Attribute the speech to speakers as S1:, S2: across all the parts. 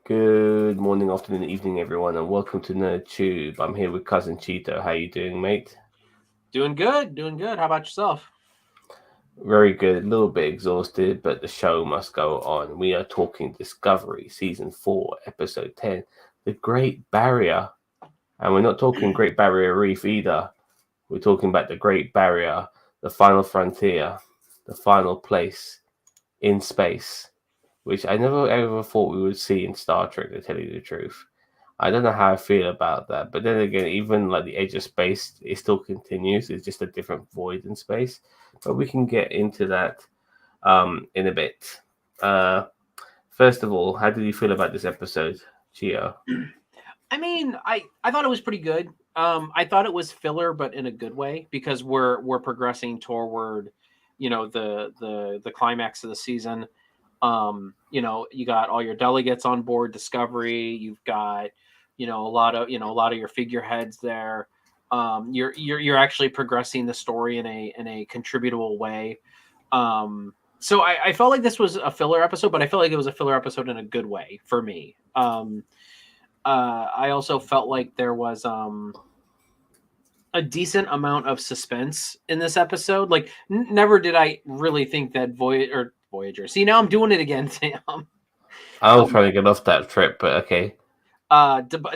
S1: Good morning, afternoon, evening, everyone, and welcome to Nerd Tube. I'm here with cousin Cheeto. How you doing, mate?
S2: Doing good, doing good. How about yourself?
S1: Very good. A little bit exhausted, but the show must go on. We are talking Discovery, season 4, episode 10, The Great Barrier, and we're not talking Great Barrier Reef either. We're talking about the Great Barrier, the final frontier, the final place in space, which I never ever thought we would see in Star Trek. To tell you the truth. I don't know how I feel about that. But then again, even like the edge of space, it still continues. It's just a different void in space. But we can get into that in a bit. Uh, First of all, how did you feel about this episode, Gio?
S2: I thought it was pretty good. I thought it was filler, but in a good way because we're progressing toward, the climax of the season. You got all your delegates on board Discovery. You've got, a lot of your figureheads there. You're actually progressing the story in a contributable way. So I felt like this was a filler episode, but I felt like it was a filler episode in a good way for me. I also felt like there was a decent amount of suspense in this episode. Like, never did I really think that Voyager. See, now I'm doing it again, Sam.
S1: I was
S2: Um,
S1: trying to get off that trip, but okay.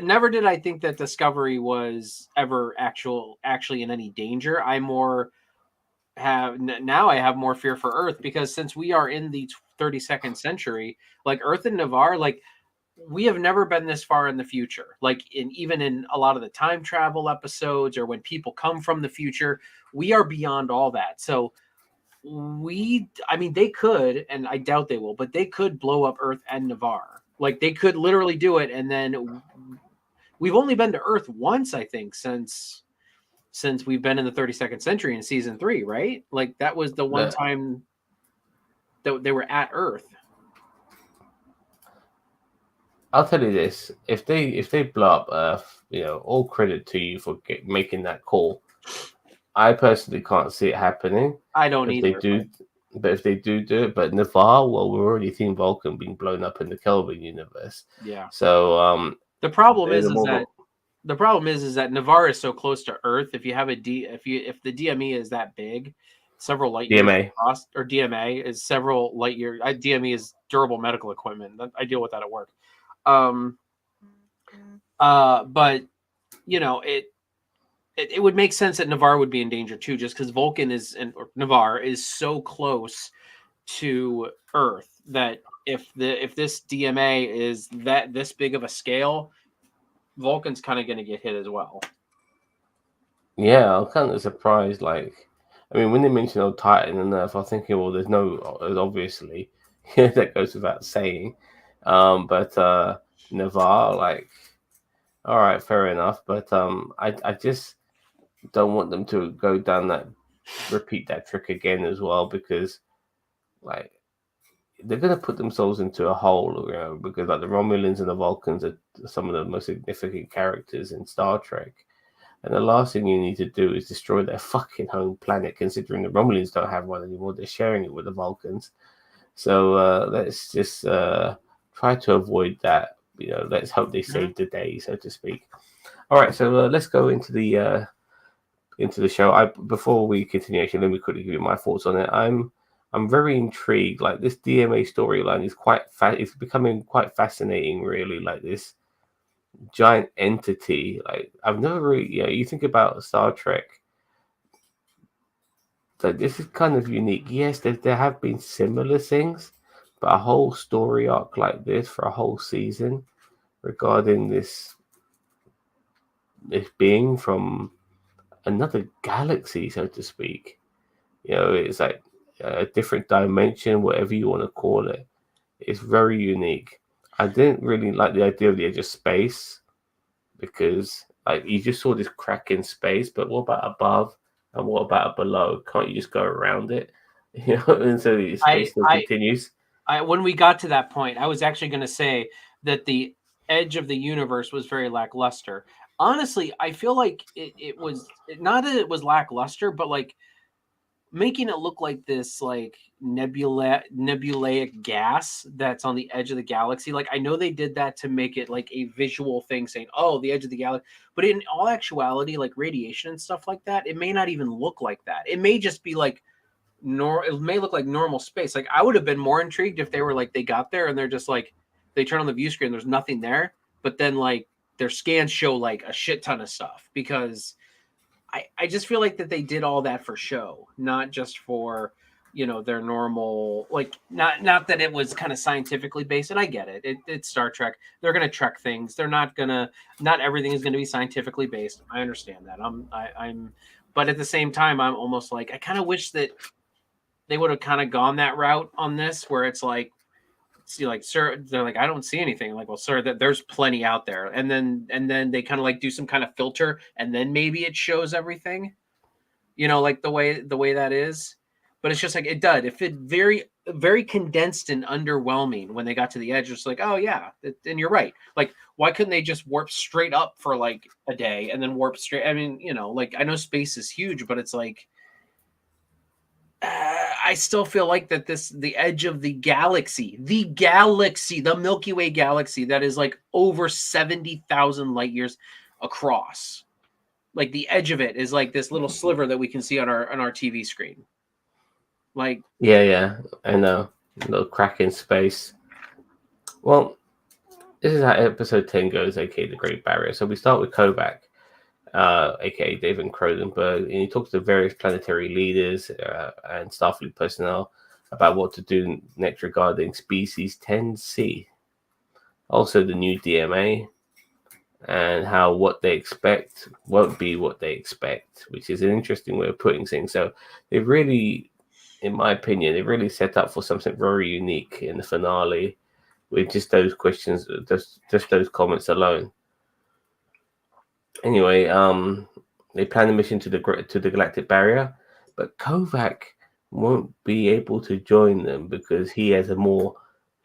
S2: Never did I think that Discovery was ever actually in any danger. Now I have more fear for Earth because since we are in the 32nd century, like Earth and Navarre, like we have never been this far in the future. Like even in a lot of the time travel episodes or when people come from the future, we are beyond all that. So they could, and I doubt they will, but they could blow up Earth and Navarre. Like they could literally do it, and then we've only been to Earth once, I think, since we've been in the 32nd century in season 3, right? Like that was the one
S1: But
S2: time that they were at Earth.
S1: I'll tell you this: if they blow up Earth, all credit to you for making that call. I personally can't see it happening.
S2: I don't
S1: If they
S2: either, but
S1: do, but if they do it, but Navarre, well, we're already seeing Vulcan being blown up in the Kelvin universe.
S2: yeah.
S1: So
S2: The problem
S1: there's
S2: is
S1: a
S2: is
S1: more
S2: that the problem is that Navarre is so close to Earth. If you have if the DME is that big, several light years
S1: DMA.
S2: across, or DMA is several light years. DME is durable medical equipment. I deal with that at work. Um, but it would make sense that Navarre would be in danger too, just because Vulcan or Navarre is so close to Earth that if this DMA is this big of a scale, Vulcan's kind of going to get hit as well.
S1: Yeah, I'm kind of surprised. Like, I mean, when they mentioned old Titan and Earth, I was thinking, well, there's obviously, that goes without saying. But Navarre, like, all right, fair enough. But I just don't want them to go down repeat that trick again as well, because like they're gonna put themselves into a hole, because like the Romulans and the Vulcans are some of the most significant characters in Star Trek. And the last thing you need to do is destroy their fucking home planet, considering the Romulans don't have one anymore. They're sharing it with the Vulcans. So let's just try to avoid that. Let's hope they
S2: Mhm.
S1: save the day, so to speak. All right, so let's go into the show. I Before we continue, actually, let me quickly give you my thoughts on it. I'm very intrigued. Like this DMA storyline is it's becoming quite fascinating, really. Like this giant entity. Like I've never really, you think about Star Trek. So this is kind of unique. Yes, there have been similar things, but a whole story arc like this for a whole season regarding this being from another galaxy, so to speak. It's like a different dimension, whatever you want to call it. It's very unique. I didn't really like the idea of the edge of space because like you just saw this crack in space, but what about above and what about below? Can't you just go around it? And so the
S2: I,
S1: space still
S2: I,
S1: continues.
S2: when we got to that point, I was actually going to say that the edge of the universe was very lackluster. Honestly, I feel like it was not that it was lackluster, but like making it look like this like nebulaic gas that's on the edge of the galaxy. Like I know they did that to make it like a visual thing saying, "Oh, the edge of the galaxy." But in all actuality, like radiation and stuff like that, it may not even look like that. It may just be like it may look like normal space. Like I would have been more intrigued if they were like they got there and they're just like they turn on the view screen, there's nothing there, but then like their scans show like a shit ton of stuff because I just feel like that they did all that for show, not just for their normal like not that it was kind of scientifically based. And I get it. It's Star Trek. They're gonna trek things. They're not everything is gonna be scientifically based. I understand that. I'm but at the same time I'm almost like I kind of wish that they would have kind of gone that route on this where it's like see like sir they're like I don't see anything. I'm like well sir that there's plenty out there and then they kind of like do some kind of filter and then maybe it shows everything like the way that is. But it's just like it fit very very condensed and underwhelming when they got to the edge. It's like oh yeah and you're right, like why couldn't they just warp straight up for like a day and then warp straight? I mean like I know space is huge but it's like I still feel like that the edge of the Milky Way galaxy that is like over 70,000 light years across. Like the edge of it is like this little sliver that we can see on our TV screen. Like
S1: Yeah, I know. Little crack in space. Well, this is how episode 10 goes, aka the Great Barrier. So we start with Kovac, aka David Cronenberg, and he talks to various planetary leaders and Starfleet personnel about what to do next regarding Species 10C. Also, the new DMA, and how what they expect won't be what they expect, which is an interesting way of putting things. So they've really, in my opinion, they really set up for something very unique in the finale with just those questions, just those comments alone. Anyway, they plan a mission to the Galactic Barrier, but Kovac won't be able to join them because he has a more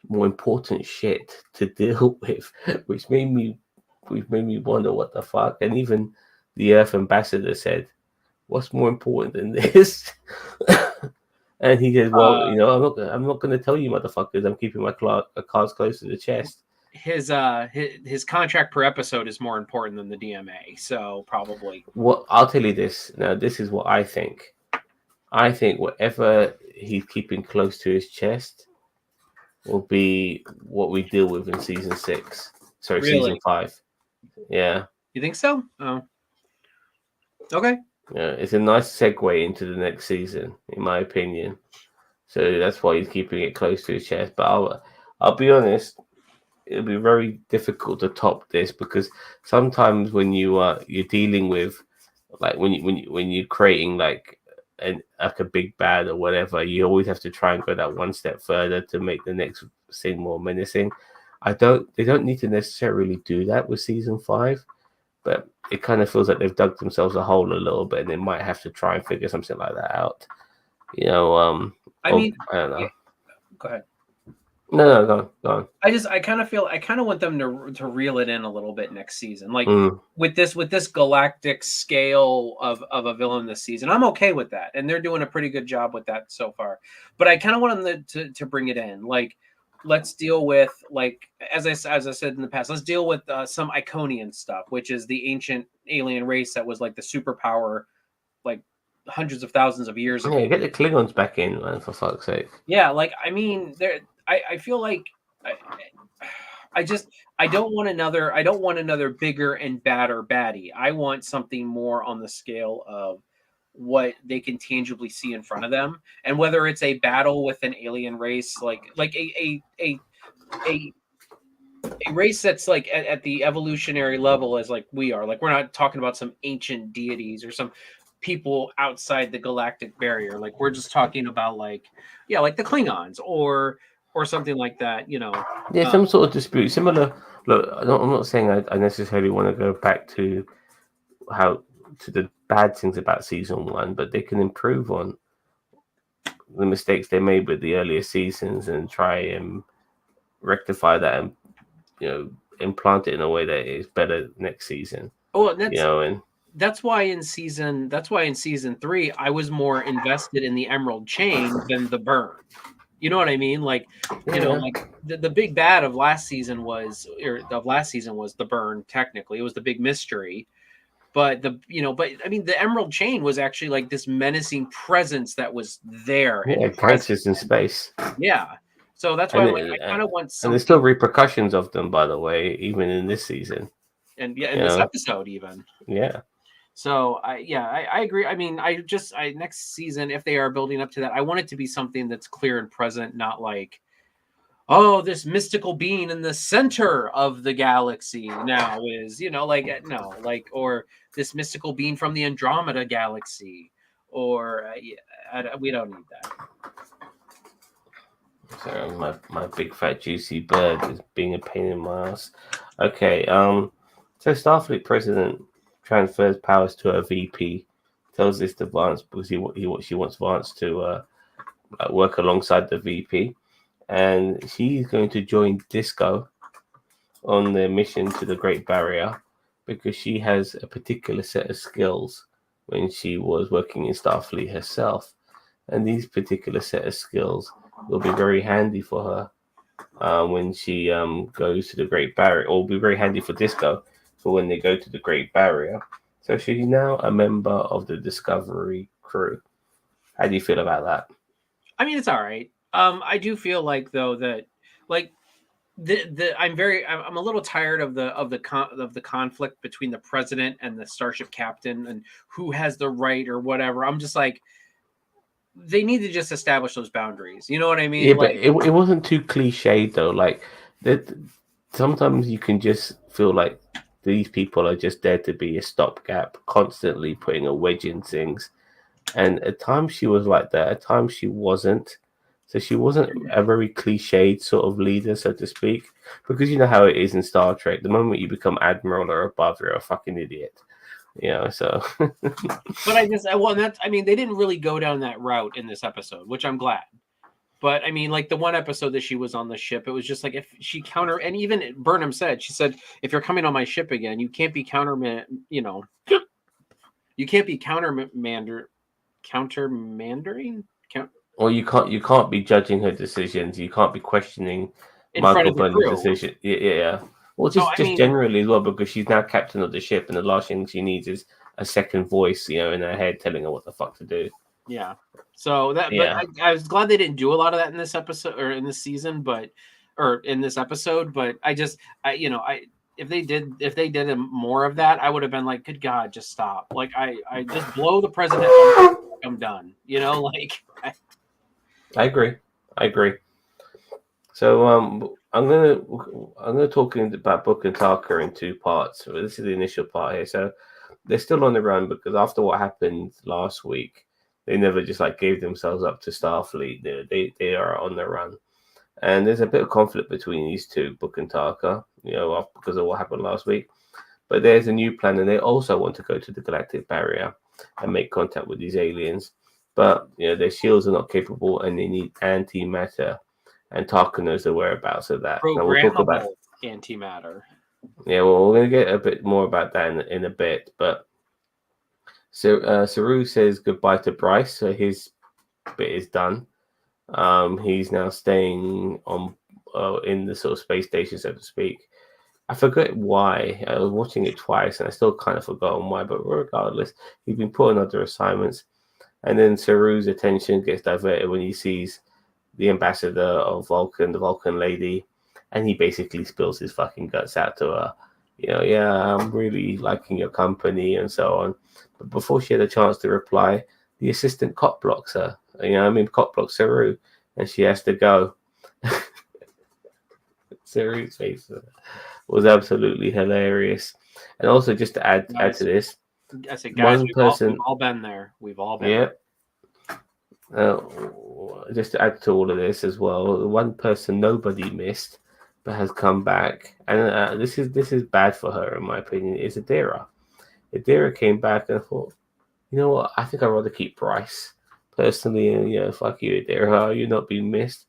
S1: important shit to deal with, which made me wonder what the fuck. And even the Earth ambassador said, "What's more important than this?" And he said, "Well, I'm not going to tell you, motherfuckers. I'm keeping my cards close to the chest."
S2: His contract per episode is more important than the DMA, so probably.
S1: Well, I'll tell you this. Now, this is what I think. I think whatever he's keeping close to his chest will be what we deal with in season 6. Sorry,
S2: Really?
S1: season 5. Yeah.
S2: You think so? Oh. Okay.
S1: Yeah, it's a nice segue into the next season, in my opinion. So that's why he's keeping it close to his chest. But I'll be honest, it'll be very difficult to top this because sometimes when you're dealing with like when you're creating like a big bad or whatever, you always have to try and go that one step further to make the next thing more menacing. They don't need to necessarily do that with season 5, but it kind of feels like they've dug themselves a hole a little bit and they might have to try and figure something like that out. I don't know.
S2: Yeah. Go ahead.
S1: No, go on.
S2: I kind of want them to reel it in a little bit next season. Like with this galactic scale of a villain this season, I'm okay with that, and they're doing a pretty good job with that so far. But I kind of want them to bring it in. Like, let's deal with like as I said in the past, let's deal with some Iconian stuff, which is the ancient alien race that was like the superpower, like hundreds of thousands of years ago.
S1: Yeah, get the Klingons back in, man, for fuck's sake.
S2: Yeah, like I mean, I feel like I don't want another bigger and badder baddie. I want something more on the scale of what they can tangibly see in front of them, and whether it's a battle with an alien race, like a race that's like at the evolutionary level as like we are. Like we're not talking about some ancient deities or some people outside the galactic barrier. Like we're just talking about like the Klingons or something like that.
S1: Yeah, some sort of dispute. Similar. Look, I'm not saying I necessarily want to go back to the bad things about season 1, but they can improve on the mistakes they made with the earlier seasons and try and rectify that and implant it in a way that is better next season.
S2: Oh, and that's why in season 3 I was more invested in the Emerald Chain than the burn. You know what I mean? Like,
S1: Yeah,
S2: like the big bad of last season was the burn. Technically, it was the big mystery. But but I mean, the Emerald Chain was actually like this menacing presence that was there and
S1: yeah,
S2: present.
S1: gangsters in space,
S2: Yeah. So that's why
S1: and
S2: I'm like, I kind of want
S1: and there's still
S2: something.
S1: repercussions of them, by the way, even in this season.
S2: And yeah, in
S1: You
S2: this
S1: know,
S2: episode even.
S1: yeah,
S2: So I agree. I mean, I next season, if they are building up to that, I want it to be something that's clear and present, not like, oh, this mystical being in the center of the galaxy now is, like, no, like, or this mystical being from the Andromeda galaxy, or we don't need that.
S1: so my big fat juicy bird is being a pain in my ass. Okay, so Starfleet president transfers powers to a VP, tells this to Vance because she wants Vance to work alongside the VP, and she's going to join Disco on their mission to the Great Barrier because she has a particular set of skills when she was working in Starfleet herself, and these particular set of skills will be very handy for her when she goes to the Great Barrier, or will be very handy for Disco for when they go to the Great Barrier. So she's now a member of the Discovery crew. How do you feel about that?
S2: I mean, it's all right. I do feel like though that, like, I'm a little tired of the conflict between the president and the starship captain and who has the right or whatever. I'm just like, they need to just establish those boundaries. You know what I mean?
S1: Yeah, but
S2: Like,
S1: it wasn't too cliched though. Like that, sometimes you can just feel like these people are just there to be a stopgap, constantly putting a wedge in things. And at times she was like that. At times she wasn't. So she wasn't a very cliched sort of leader, so to speak. Because you know how it is in Star Trek. The moment you become admiral or above, you're a fucking idiot. You know, so
S2: but I mean, they didn't really go down that route in this episode, which I'm glad. But I mean, like the one episode that she was on the ship, it was just like, if she and even Burnham said, she said, if you're coming on my ship again, you can't be you can't be countermandering
S1: or you can't be judging her decisions. You can't be questioning
S2: in front
S1: Michael
S2: of the
S1: Burnham's
S2: crew.
S1: decision. Yeah, yeah, yeah. Well,
S2: So I
S1: just
S2: mean,
S1: generally as well, because she's now captain of the ship, and the last thing she needs is a second voice, in her head telling her what the fuck to do.
S2: yeah. So but
S1: Yeah,
S2: I was glad they didn't do a lot of that in this episode or in this season, or in this episode. But I if they did more of that, I would have been like, good God, just stop. Like, I just blow the president. I'm done. Like,
S1: I agree. I agree. So I'm gonna talk about Book and Taka in two parts. So this is the initial part here. So they're still on the run because after what happened last week, they never just like gave themselves up to Starfleet. They are on the run, and there's a bit of conflict between these two, Book and Taka. Because of what happened last week. But there's a new plan, and they also want to go to the Galactic Barrier and make contact with these aliens. But their shields are not capable, and they need antimatter. And Taka knows the whereabouts of that. Now we'll talk about.
S2: programmable antimatter.
S1: Yeah, well, we're going to get a bit more about that in a bit. But Saru says goodbye to Bryce, so his bit is done. He's now staying on in the sort of space station, so to speak. I forget why. I was watching it twice, and I still kind of forgotten why. But regardless, he's been put on other assignments, and then Saru's attention gets diverted when he sees the ambassador of Vulcan, the Vulcan lady, and he basically spills his fucking guts out to her. Yeah, I'm really liking your company and so on. But before she had a chance to reply, the assistant cop blocks her. Cop blocks Saru, and she has to go. Saru's face was absolutely hilarious. And also, just to add to this,
S2: I said, guys,
S1: one
S2: we've
S1: person,
S2: all been there. We've all been
S1: yeah,
S2: there.
S1: just to add to all of this as well, one person nobody missed but has come back, and this is bad for her in my opinion. Is Adira? Adira came back and thought, you know what? I think I'd rather keep Bryce personally, and fuck you, Adira. You're not being missed.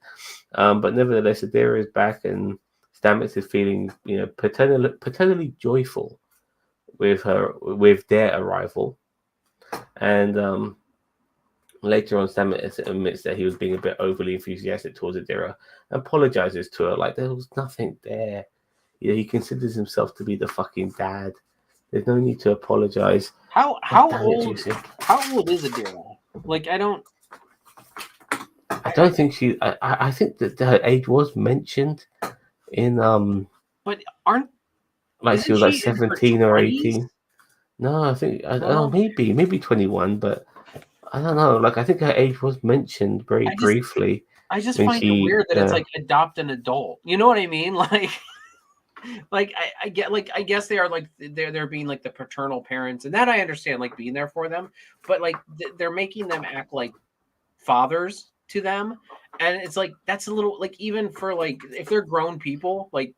S1: But nevertheless, Adira is back, and Stamets is feeling, paternally joyful with their arrival, and later on, Sam admits that he was being a bit overly enthusiastic towards Adira, and apologizes to her like there was nothing there. He considers himself to be the fucking dad. There's no need to apologize.
S2: How
S1: God
S2: how
S1: damn it,
S2: old
S1: Jason.
S2: how old is Adira? Like I don't.
S1: I don't think she. I think that her age was mentioned in
S2: But aren't
S1: like she
S2: isn't
S1: was like
S2: she in her
S1: 17 or
S2: 20s?
S1: 18. No, I think I don't know,
S2: Well,
S1: maybe 21, but I don't know. Like I think her age was mentioned very
S2: I just
S1: briefly
S2: I just
S1: when
S2: find it
S1: she.
S2: weird that it's like adopt an adult. You know what I mean? Like I get like I guess they are like they're being like the paternal parents, and that I understand, like being there for them, but like they're making them act like fathers to them, and it's like that's a little like even for like if they're grown people, like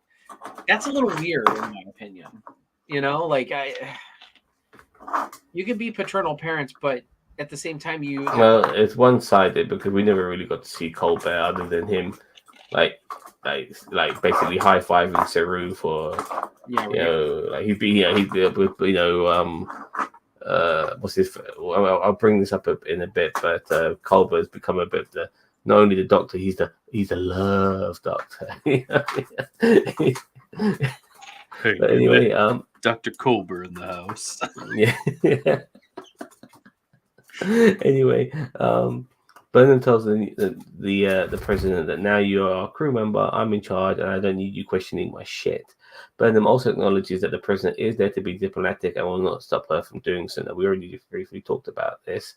S2: that's a little weird in my opinion. You know, like you can be paternal parents, but at the same time you
S1: Well, it's one-sided because we never really got to see Colbert other than him, like, basically high-fiving Saru for,
S2: yeah right.
S1: like he'd be with, what's his? Well, I'll bring this up in a bit, but Colbert's become a bit the not only the doctor, he's the love doctor.
S3: Hey,
S1: But anyway,
S3: Dr. Colbert in the house.
S1: yeah. Anyway, Burnham tells the president that now you are a crew member, I'm in charge, and I don't need you questioning my shit. Burnham also acknowledges that the president is there to be diplomatic and will not stop her from doing so. Now, we already briefly talked about this.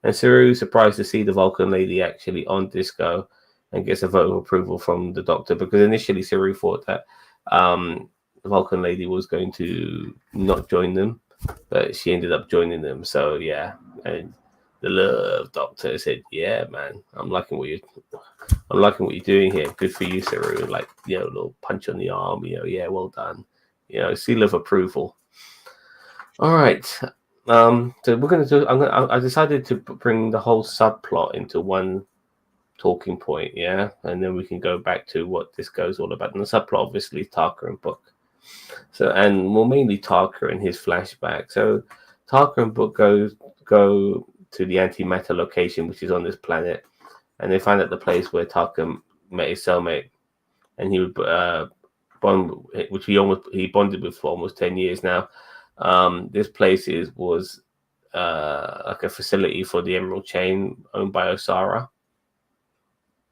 S1: And Saru is surprised to see the Vulcan lady actually on Disco and gets a vote of approval from the doctor, because initially Saru thought that the Vulcan lady was going to not join them, but she ended up joining them. So yeah, and the love doctor said, "Yeah, man, I'm liking what you're doing here. Good for you, Saru." Like, a little punch on the arm. Yeah, well done. Seal of approval. All right. So we're gonna do. I decided to bring the whole subplot into one talking point. Yeah, and then we can go back to what this goes all about. And the subplot, obviously, is Tarka and Book. So, and well, mainly Tarka and his flashback. So, Tarka and Book go to the antimatter location, which is on this planet, and they find out the place where Tarka met his cellmate, and he would bond, which he bonded with for almost 10 years now. This place was like a facility for the Emerald Chain owned by Osara,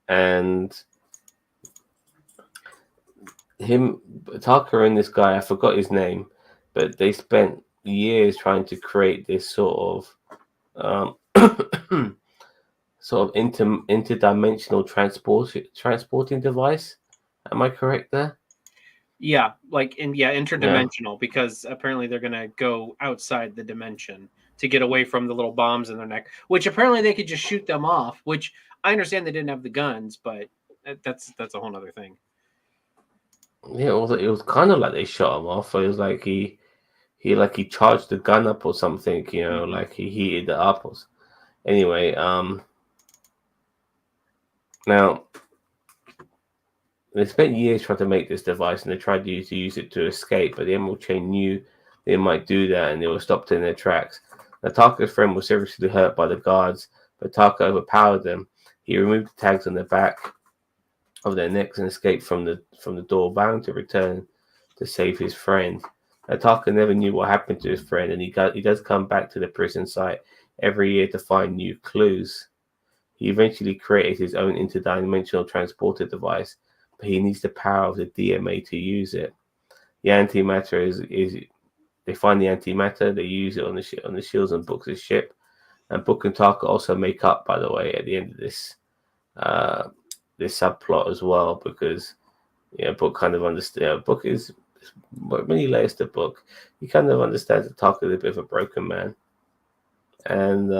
S1: and Taka and this guy, I forgot his name, but they spent years trying to create this sort of interdimensional transporting device. Am I correct there?
S2: Yeah, like
S1: Yeah.
S2: interdimensional, because apparently they're gonna go outside the dimension to get away from the little bombs in their neck, which apparently they could just shoot them off. Which I understand they didn't have the guns, but that's a whole other thing.
S1: Yeah, it was kind of like they shot him off. It was like he charged the gun up or something,
S2: Mhm.
S1: like he heated it up. Anyway, now they spent years trying to make this device, and they tried to use it to escape, but the Emerald Chain knew they might do that, and they were stopped in their tracks. Now, Tarka's friend was seriously hurt by the guards, but Tarka overpowered them. He removed the tags on the back of their necks and escaped from the door, vowing to return to save his friend. Now, Tarka never knew what happened to his friend, and he does come back to the prison site every year to find new clues. He eventually created his own interdimensional transporter device, but he needs the power of the DMA to use it. The antimatter is they find the antimatter, they use it on the shields and Book's ship, and Book and Tarka also make up, by the way, at the end of this this subplot as well, because Book kind of understands. Book is many layers to Book. He kind of understands that Tarka is a bit of a broken man, and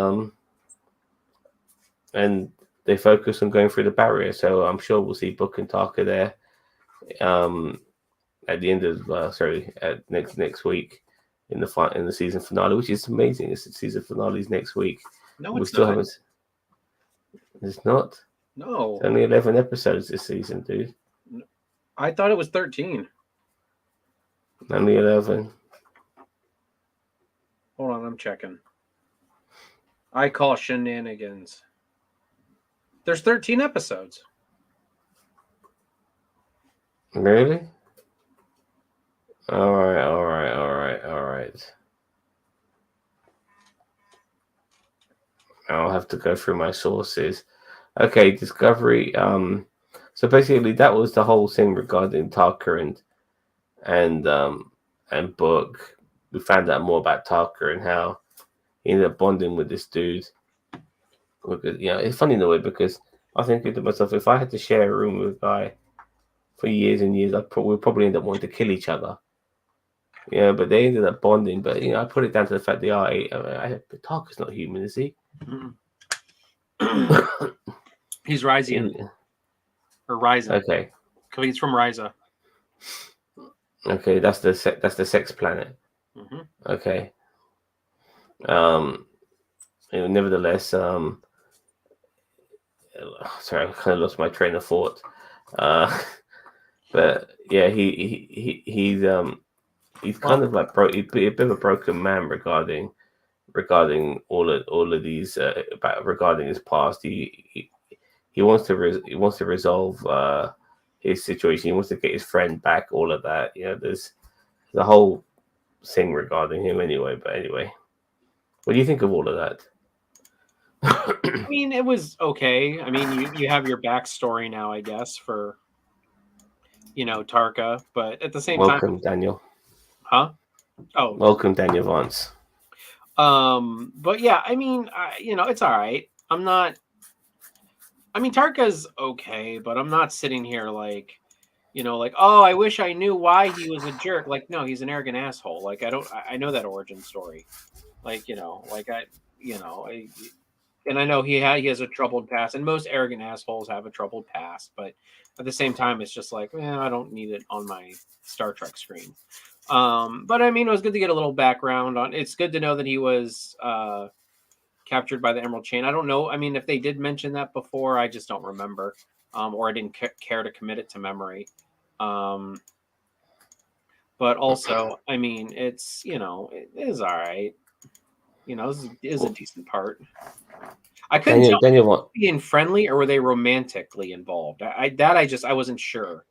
S1: they focus on going through the barrier. So I'm sure we'll see Book and Tarka there at the end of at next week in the season finale, which is amazing. It's the season finale's next week.
S2: No,
S1: We
S2: it's
S1: still
S2: not.
S1: haven't. It's not.
S2: No,
S1: It's only 11 episodes this season, dude.
S2: I thought it was 13.
S1: Only 11.
S2: Hold on, I'm checking. I call shenanigans. There's 13 episodes.
S1: Really? All right. I'll have to go through my sources. Okay, Discovery. So basically, that was the whole thing regarding Tucker and Book. We found out more about Tucker and how he ended up bonding with this dude. Because, it's funny in a way because I think to myself, if I had to share a room with a guy for years and years, we'd probably end up wanting to kill each other. Yeah, but they ended up bonding. But I put it down to the fact they are. Tucker's not human, is he?
S2: He's Ryzian. Or Ryza.
S1: Okay.
S2: He's from Ryza.
S1: Okay, that's the sex planet.
S2: Mm-hmm.
S1: Okay. Nevertheless, sorry, I kind of lost my train of thought. But yeah, he's kind of like he's a bit of a broken man regarding all of these regarding his past. He wants to resolve his situation. He wants to get his friend back. All of that. There's the whole thing regarding him anyway. But anyway, what do you think of all of that?
S2: I mean, it was okay. I mean, you have your backstory now, I guess, for Tarka, but at the same time,
S1: welcome, Daniel.
S2: Huh? Oh,
S1: welcome, Daniel Vance.
S2: But yeah, I mean, it's all right. I mean, Tarka's okay, but I'm not sitting here like, oh, I wish I knew why he was a jerk. Like, no, he's an arrogant asshole. Like, I know that origin story. Like, and I know he has a troubled past, and most arrogant assholes have a troubled past. But at the same time, it's just like, I don't need it on my Star Trek screen. But I mean, it was good to get a little background on. It's good to know that he was captured by the Emerald Chain. I don't know. I mean, if they did mention that before, I just don't remember, or I didn't care to commit it to memory. But also, I mean, it's it is all right. This is a decent part. I couldn't tell if they were being friendly or were they romantically involved. I wasn't sure.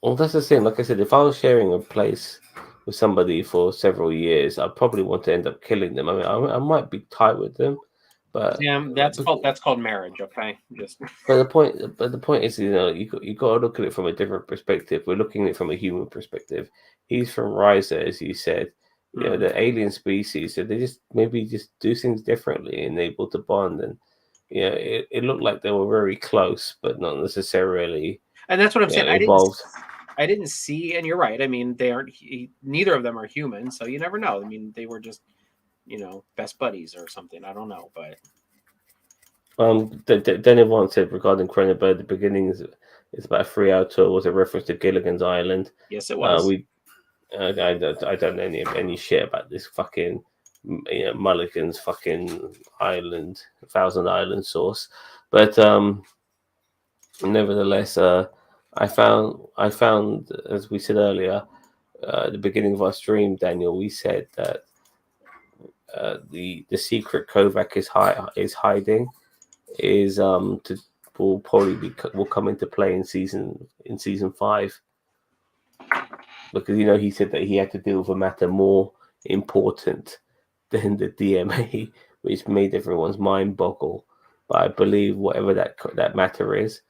S1: Well, that's the thing. Like I said, if I was sharing a place with somebody for several years, I'd probably want to end up killing them. I mean, I might be tight with them, but
S2: that's called marriage. Okay,
S1: But the point is, you got to look at it from a different perspective. We're looking at it from a human perspective. He's from Ryza, as you said. The alien species, so they just do things differently and able to bond. And it looked like they were very close, but not necessarily.
S2: And that's what I'm saying.
S1: Involved.
S2: I didn't see, and you're right. I mean, they aren't. Neither of them are human, so you never know. I mean, they were just, best buddies or something. I don't know, but.
S1: Daniel once said regarding Cronenberg, the beginning is about a 3-hour tour was a reference to Gilligan's Island.
S2: Yes, it was.
S1: I don't know any shit about this fucking Mulligan's fucking island, Thousand Island source, but nevertheless, I found as we said earlier, at the beginning of our stream, Daniel, we said that the secret Kovac is hiding will come into play in season 5. Because he said that he had to deal with a matter more important than the DMA, which made everyone's mind boggle. But I believe whatever that matter is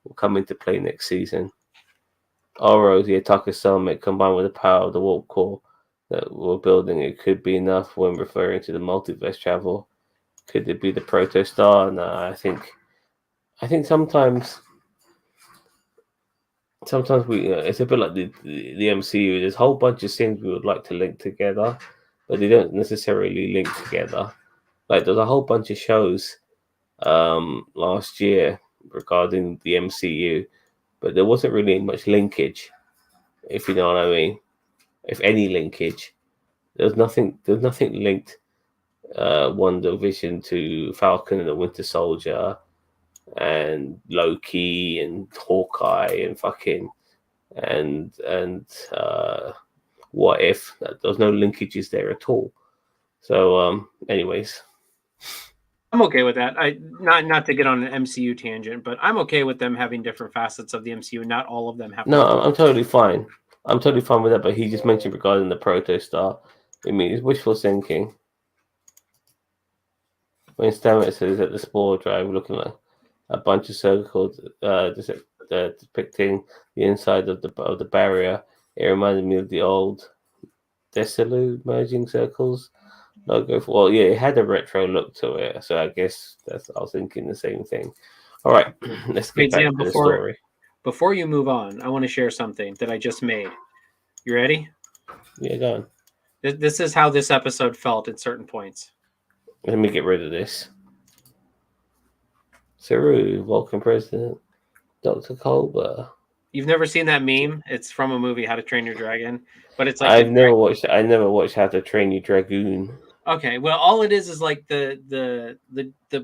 S1: will come into play next season. Oro, the Ataka Summit, combined with the power of the warp core that we're building, it could be enough when referring to the multiverse travel. Could it be the protostar? No, I think sometimes it's a bit like the MCU. There's a whole bunch of things we would like to link together, but they don't necessarily link together. Like there's a whole bunch of shows last year regarding the MCU, but there wasn't really much linkage, if you know what I mean. If any linkage, there's nothing linked WandaVision to Falcon and the Winter Soldier and Loki and Hawkeye and fucking and What If. There's no linkages there at all. So, anyways,
S2: I'm okay with that. I not to get on an MCU tangent, but I'm okay with them having different facets of the MCU. Not all of them have to
S1: no,
S2: be.
S1: I'm totally fine. I'm totally fine with that. But he just mentioned regarding the protostar. I mean, it's wishful thinking. When Stamets says at the spore drive, looking like a bunch of circles depicting the inside of the barrier, it reminded me of the old Desilu merging circles logo. Well, yeah, it had a retro look to it, so I guess I was thinking the same thing. All right, let's
S2: Hey
S1: get back
S2: Sam,
S1: to the story.
S2: before you move on, I want to share something that I just made. You ready?
S1: Yeah, go on.
S2: This is how this episode felt at certain points.
S1: Let me get rid of this. Saru, Vulcan President, Dr. Culber.
S2: You've never seen that meme? It's from a movie, How to Train Your Dragon, but it's like
S1: I never watched How to Train Your Dragoon.
S2: Okay, well, all it is like the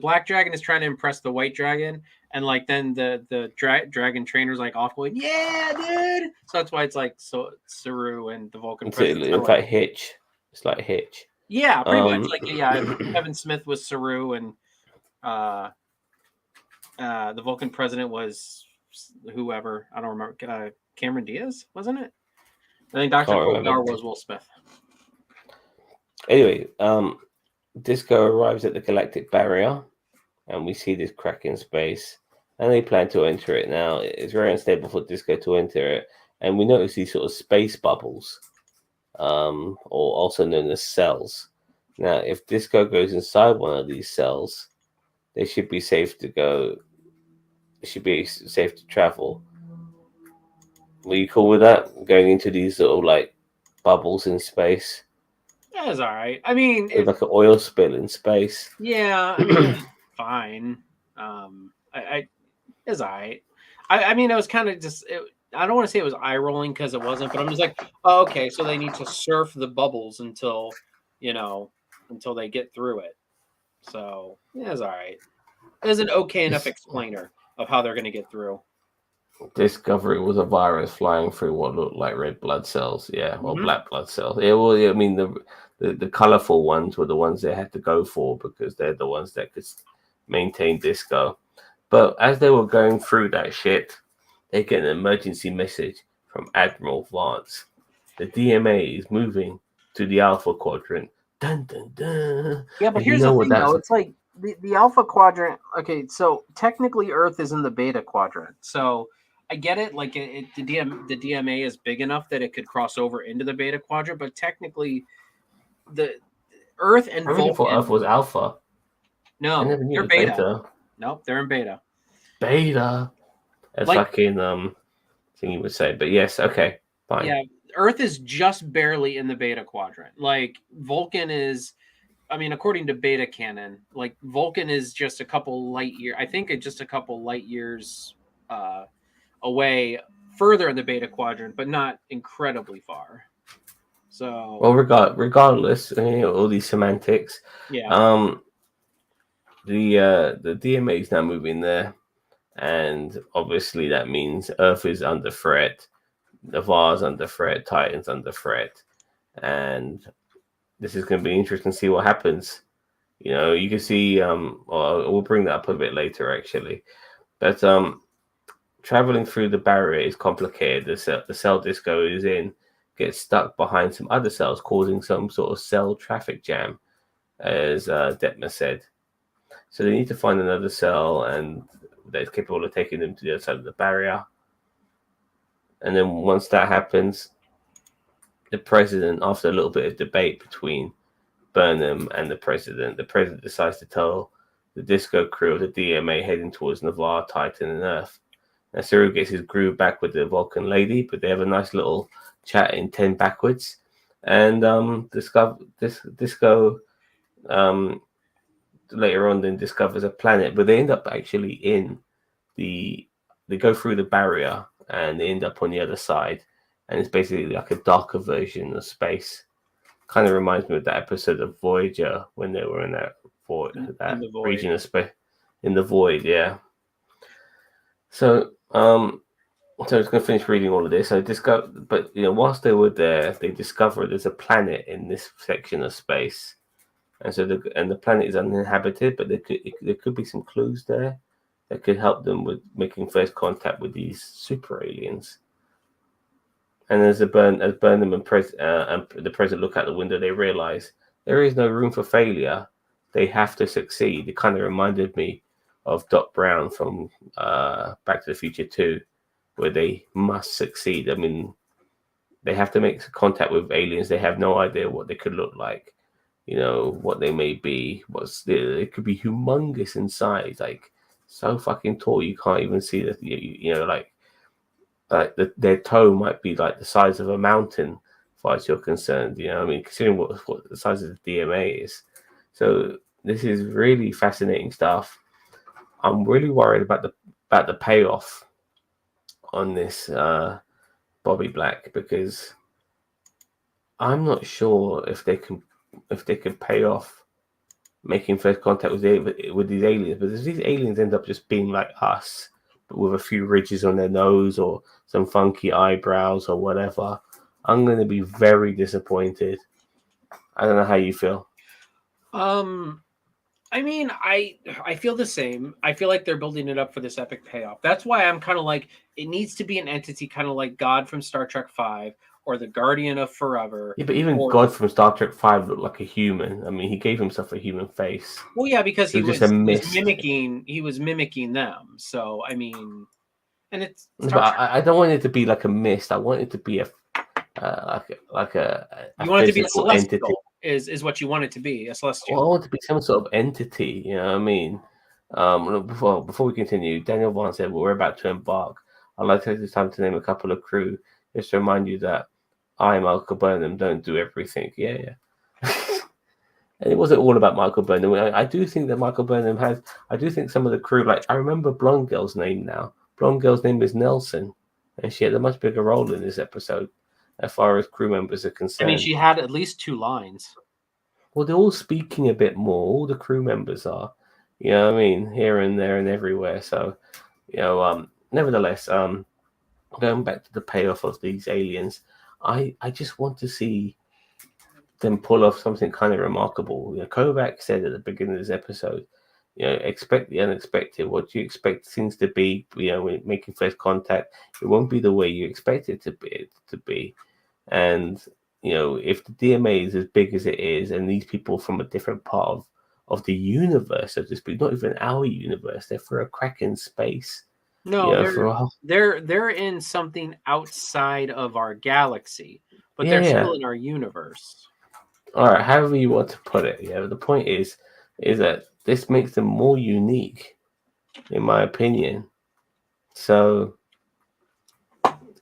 S2: black dragon is trying to impress the white dragon, and like then the dragon trainer's like off going, yeah, dude. So that's why it's like so Saru and the Vulcan president.
S1: In fact, Hitch. It's like Hitch.
S2: Yeah, pretty much.
S1: Um,
S2: Like yeah, Kevin Smith was Saru, and uh, the Vulcan president was whoever I don't remember. Cameron Diaz, wasn't it? I think Doctor
S1: Can't remember.
S2: Kogar was Will Smith.
S1: Anyway, Disco arrives at the galactic barrier, and we see this crack in space, and they plan to enter it. Now, it's very unstable for Disco to enter it, and we notice these sort of space bubbles, or also known as cells. Now, if Disco goes inside one of these cells, they should be safe to go. It should be safe to travel. Were you cool with that? Going into these sort of like bubbles in space?
S2: Yeah, it's all right. I mean,
S1: It's like an oil spill in space.
S2: yeah, I mean, it was fine. I it's all right. I mean, it was kind of just. I don't want to say it was eye rolling because it wasn't, but I'm just like, oh, okay, so they need to surf the bubbles until until they get through it. So yeah, it's all right. It was an okay enough explainer of how they're going to get through.
S1: Discovery was a virus flying through what looked like red blood cells, yeah, or black blood cells. Yeah, well, yeah, I mean the colorful ones were the ones they had to go for because they're the ones that could maintain Disco. But as they were going through that shit, they get an emergency message from Admiral Vance. The DMA is moving to the Alpha Quadrant. Dun dun dun.
S2: Yeah, but
S1: And
S2: here's
S1: you know
S2: the
S1: what
S2: thing,
S1: that's
S2: though. It's like the Alpha Quadrant. Okay, so technically Earth is in the Beta Quadrant. So I get it. Like the DMA is big enough that it could cross over into the Beta Quadrant, but technically, the Earth and
S1: I really thought
S2: Vulcan.
S1: Earth was Alpha. I
S2: No,
S1: never knew
S2: they're
S1: it was
S2: Beta. Nope, they're in Beta.
S1: Beta. As
S2: Like-
S1: fucking thing you would say. But yes, okay, fine.
S2: Yeah, Earth is just barely in the Beta Quadrant. Like Vulcan is. I mean, according to Beta canon, like Vulcan is just a couple light years. I think it's just a couple light years away, further in the Beta Quadrant, but not incredibly far. So,
S1: Well, regardless, all these semantics.
S2: yeah,
S1: The DMA is now moving there, and obviously that means Earth is under threat, Navarre's under threat, Titan's under threat, and this is going to be interesting to see what happens. You can see. Well, we'll bring that up a bit later, actually, but traveling through the barrier is complicated. The cell Disco is in gets stuck behind some other cells, causing some sort of cell traffic jam, as Detmer said. So they need to find another cell, and that's capable of taking them to the other side of the barrier. And then once that happens, the president, after a little bit of debate between Burnham and the president decides to tell the Disco crew of the DMA heading towards Navarre, Titan, and Earth. Now, Cyril gets his groove back with the Vulcan lady, but they have a nice little chat in 10 backwards. And Disco later on then discovers a planet, but they end up actually they go through the barrier and they end up on the other side. And it's basically like a darker version of space. Kind of reminds me of that episode of Voyager when they were in that void, region of space in the void, yeah. So I'm just going to finish reading all of this. But whilst they were there, they discovered there's a planet in this section of space, and so the planet is uninhabited, but there could be some clues there that could help them with making first contact with these super aliens. And as Burnham and the president look out the window, they realize there is no room for failure. They have to succeed. It kind of reminded me of Doc Brown from Back to the Future 2, where they must succeed. I mean, they have to make contact with aliens. They have no idea what they could look like, what they may be. It could be humongous in size, like so fucking tall you can't even see that. Like their toe might be like the size of a mountain, as far as you're concerned. I mean, considering what the size of the DMA is. So this is really fascinating stuff. I'm really worried about the payoff on this Bobby Black, because I'm not sure if they can pay off making first contact with these aliens. But if these aliens end up just being like us, but with a few ridges on their nose or some funky eyebrows or whatever, I'm going to be very disappointed. I don't know how you feel.
S2: I mean, I feel the same. I feel like they're building it up for this epic payoff. That's why I'm kind of like, it needs to be an entity kind of like God from Star Trek V or the Guardian of Forever.
S1: Yeah, but even God from Star Trek V looked like a human. I mean, he gave himself a human face.
S2: Well, yeah, because he was mimicking them. So I mean, and it's.
S1: But I don't want it to be like a mist. I want it to be a
S2: you want it to be a celestial entity. Is what you want it to be, a celestial.
S1: Well, I want it to be some sort of entity. You know what I mean? Before we continue, Daniel Vaughn said, "Well, we're about to embark. I'd like to take this time to name a couple of crew, just to remind you that I, Michael Burnham, don't do everything." Yeah. And it wasn't all about Michael Burnham. I do think that Michael Burnham has. I do think some of the crew, like I remember Blonde Girl's name now. Blonde Girl's name is Nelson, and she had a much bigger role in this episode, as far as crew members are concerned.
S2: I mean, she had at least 2 lines.
S1: Well, they're all speaking a bit more. All the crew members are, you know what I mean, here and there and everywhere. So, nevertheless, going back to the payoff of these aliens, I just want to see them pull off something kind of remarkable. Kovac said at the beginning of this episode, expect the unexpected. What do you expect things to be? When making first contact, it won't be the way you expect it to be. And if the DMA is as big as it is, and these people from a different part of the universe, so to speak, not even our universe, they're for a crack in space.
S2: No, they're in something outside of our galaxy, but they're still in our universe.
S1: All right, however you want to put it. Yeah, the point is that this makes them more unique, in my opinion. So,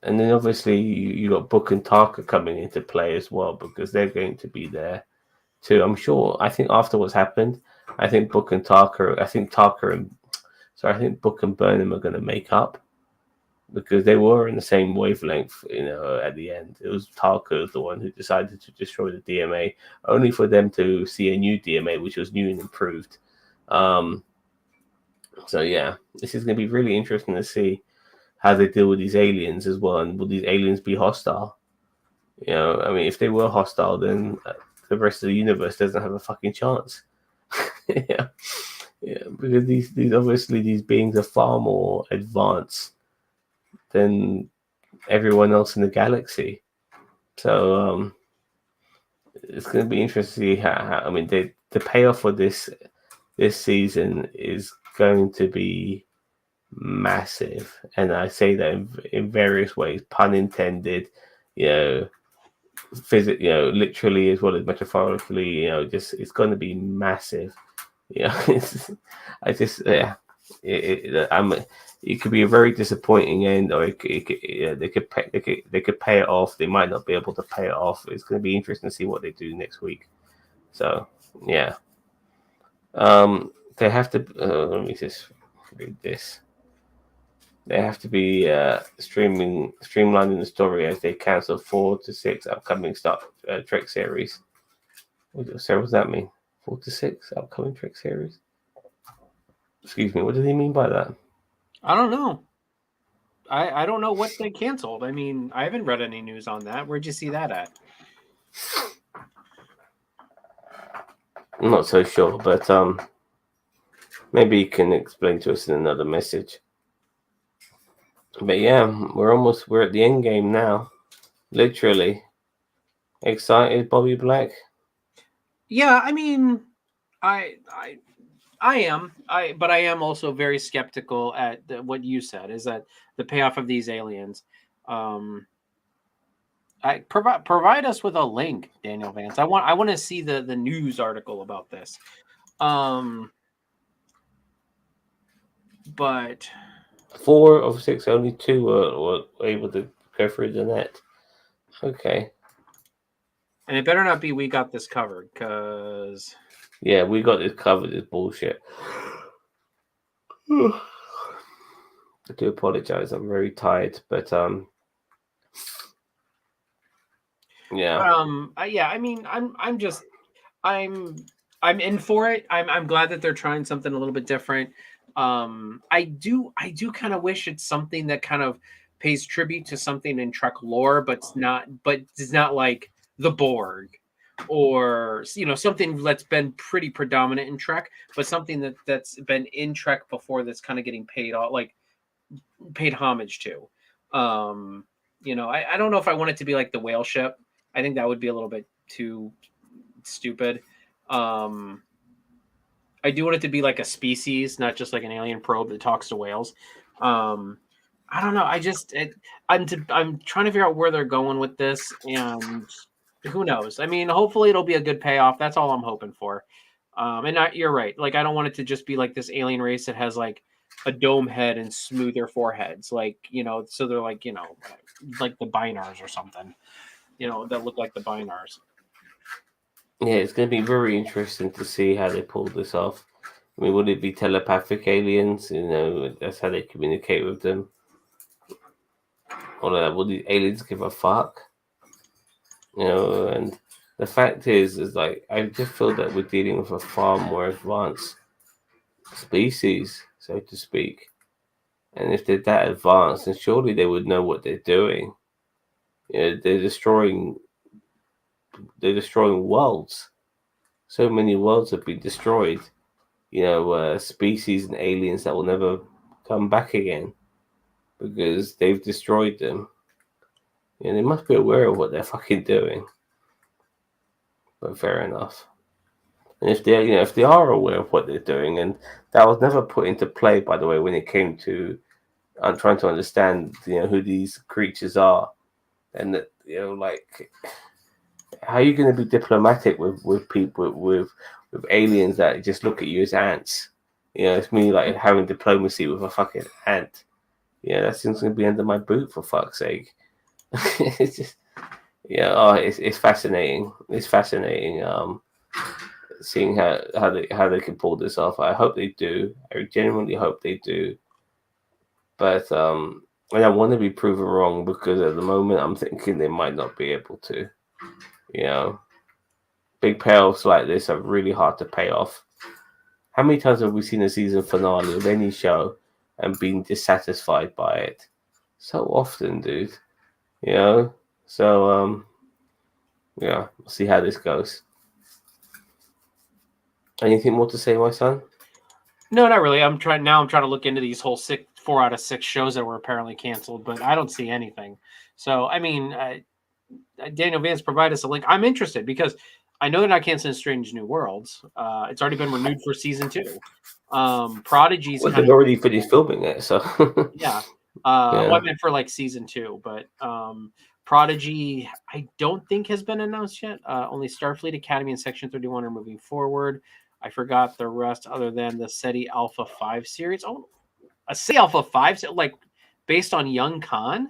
S1: and then obviously you got Book and Tarka coming into play as well, because they're going to be there too. I'm sure. I think after what's happened, I think Book and Burnham are going to make up, because they were in the same wavelength. At the end, it was Tarka the one who decided to destroy the DMA, only for them to see a new DMA, which was new and improved. So yeah, this is going to be really interesting to see how they deal with these aliens as well, and will these aliens be hostile? I mean, if they were hostile, then the rest of the universe doesn't have a fucking chance. Yeah, because these beings are far more advanced than everyone else in the galaxy. So it's going to be interesting to see how I mean, the payoff for this season is going to be massive, and I say that in various ways, pun intended. Literally as well as metaphorically. Just it's going to be massive. It could be a very disappointing end, or they could pay it off. They might not be able to pay it off. It's going to be interesting to see what they do next week. So yeah, they have to. Let me just read this. They have to be streamlining the story as they cancel 4 to 6 upcoming Trek series. What does that mean? 4 to 6 upcoming Trek series? Excuse me, what did he mean by that?
S2: I don't know. I don't know what they canceled. I mean, I haven't read any news on that. Where'd you see that at?
S1: I'm not so sure, but maybe you can explain to us in another message. But yeah, we're at the end game now. Literally. Excited, Bobby Black?
S2: Yeah, I mean, I I I am. But I am also very skeptical at what you said is that the payoff of these aliens. Um, I provide us with a link, Daniel Vance. I want to see the news article about this. Um, but
S1: 4 of 6, only two were able to go through the net. Okay.
S2: and it better not be we got this covered because
S1: Yeah, we got this covered. This bullshit. I do apologize. I'm very tired, but yeah.
S2: yeah. I mean, I'm I'm in for it. I'm glad that they're trying something a little bit different. I do kind of wish it's something that kind of pays tribute to something in Trek lore, but it's not like the Borg or something that's been pretty predominant in Trek, but something that's been in Trek before that's kind of getting paid homage to. I don't know if I want it to be like the whale ship. I think that would be a little bit too stupid. Um, I do want it to be like a species, not just like an alien probe that talks to whales. Um, I don't know. I'm trying to figure out where they're going with this, and who knows? I mean, hopefully it'll be a good payoff. That's all I'm hoping for. You're right. Like, I don't want it to just be like this alien race that has like a dome head and smoother foreheads, like so they're like the Binars or something, that look like the Binars.
S1: Yeah, it's going to be very interesting to see how they pull this off. I mean, would it be telepathic aliens? That's how they communicate with them. Or would the aliens give a fuck? And the fact is like, I just feel that we're dealing with a far more advanced species, so to speak. And if they're that advanced, then surely they would know what they're doing. They're destroying worlds. So many worlds have been destroyed. Species and aliens that will never come back again because they've destroyed them. They must be aware of what they're fucking doing. But fair enough. And if they are aware of what they're doing, and that was never put into play, by the way, when it came to trying to understand, who these creatures are, and that, like, how are you going to be diplomatic with people with aliens that just look at you as ants? It's me like having diplomacy with a fucking ant. That seems going to be under my boot, for fuck's sake. It's just, it's fascinating. It's fascinating. Seeing how they can pull this off. I hope they do. I genuinely hope they do. But and I want to be proven wrong, because at the moment I'm thinking they might not be able to. Big payoffs like this are really hard to pay off. How many times have we seen a season finale of any show and been dissatisfied by it? So often, dude. So we'll see how this goes. Anything more to say, my son?
S2: No, not really. I'm trying to look into these whole 4 out of 6 shows that were apparently canceled, but I don't see anything. So, I mean, Daniel Vance, provide us a link. I'm interested because I know they're not canceling Strange New Worlds. It's already been renewed for season 2. Prodigy's
S1: Well, they've already finished filming it, so
S2: yeah.
S1: Yeah.
S2: Well, I meant for like season 2, but Prodigy, I don't think has been announced yet. Only Starfleet Academy and Section 31 are moving forward. I forgot the rest, other than the SETI Alpha 5 series. Oh, a SETI Alpha 5, like based on young Khan?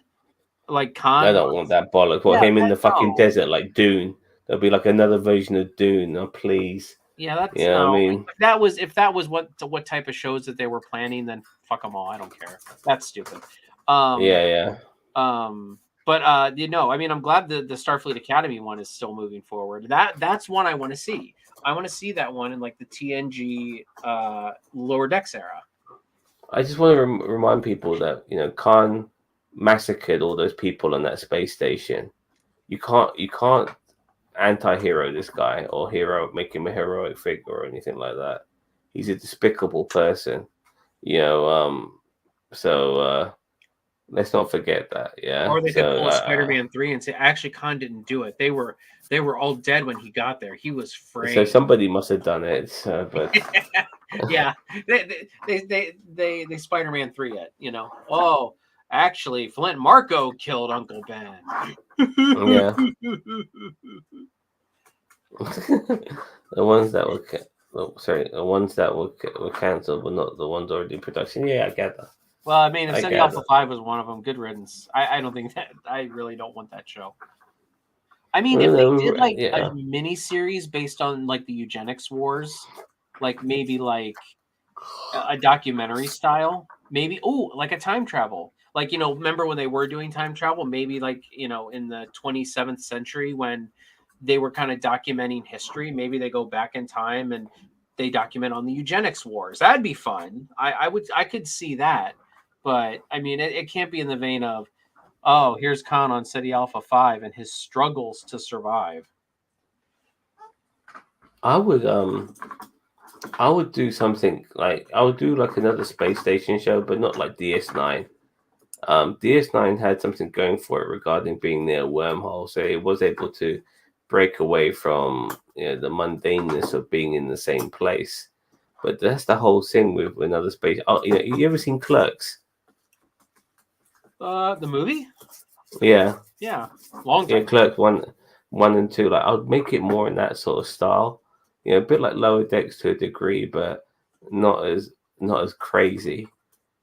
S2: Like Khan?
S1: I don't want that bollock. Well,
S2: Yeah,
S1: him in the fucking
S2: no.
S1: desert like Dune. There'll be like another version of Dune. Oh, please.
S2: Yeah, that's
S1: I mean,
S2: if that was what type of shows that they were planning, then fuck them all. I don't care. That's stupid.
S1: yeah.
S2: But I mean, I'm glad the Starfleet Academy one is still moving forward. That's one I want to see. I want to see that one in like the TNG Lower Decks era.
S1: I just want to remind people that Khan massacred all those people on that space station. You can't anti-hero, this guy, or hero, make him a heroic figure or anything like that. He's a despicable person, you know. So let's not forget that. Yeah.
S2: Or they could
S1: So
S2: pull a Spider-Man 3 and say, actually, Khan didn't do it. They were all dead when he got there. He was
S1: so
S2: framed.
S1: somebody must have done it. But
S2: Yeah, they Spider-Man 3 it. You know. Oh, actually, Flint Marco killed Uncle Ben.
S1: yeah, the ones that were the ones that were cancelled, but not the ones already in production. Yeah, I get that.
S2: Well, I mean, if
S1: I
S2: City
S1: get
S2: Alpha
S1: that.
S2: 5 was one of them, good riddance. I don't think that. I really don't want that show. I mean, if they did
S1: Well,
S2: like a
S1: yeah.
S2: mini series based on like the eugenics wars, like maybe like a documentary style, maybe like a time travel. Like, you know, remember when they were doing time travel? Maybe like, you know, in the 27th century when they were kind of documenting history, maybe they go back in time and they document on the eugenics wars. That'd be fun. I could see that. But I mean, it can't be in the vein of, oh, here's Khan on City Alpha 5 and his struggles to survive.
S1: I would I would do something like I would do like another space station show, but not like DS9. DS9 had something going for it regarding being near a wormhole, so it was able to break away from, you know, the mundaneness of being in the same place. But that's the whole thing with another space. Oh, you know, you ever seen Clerks?
S2: The movie?
S1: Yeah,
S2: Yeah, long
S1: yeah,
S2: time.
S1: Clerks one and two. Like I would make it more in that sort of style. You know, a bit like Lower Decks to a degree, but not as not as crazy.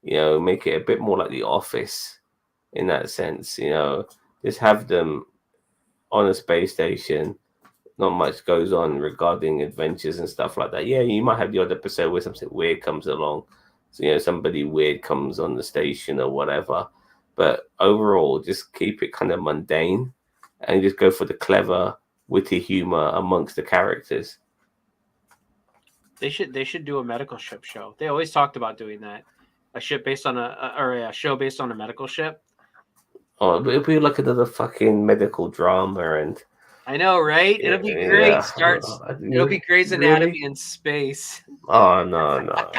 S1: You know, make it a bit more like The Office in that sense. You know, just have them on a space station. Not much goes on regarding adventures and stuff like that. Yeah, you might have the odd episode where something weird comes along. So, you know, somebody weird comes on the station or whatever. But overall, just keep it kind of mundane and just go for the clever, witty humor amongst the characters.
S2: They should do a medical ship show. They always talked about doing that. A ship based on a show based on a medical ship.
S1: Oh, it'll be like another fucking medical drama and
S2: I know, right? It'll be great.
S1: yeah.
S2: It'll be Grey's
S1: Really?
S2: Anatomy in space.
S1: Oh no, no.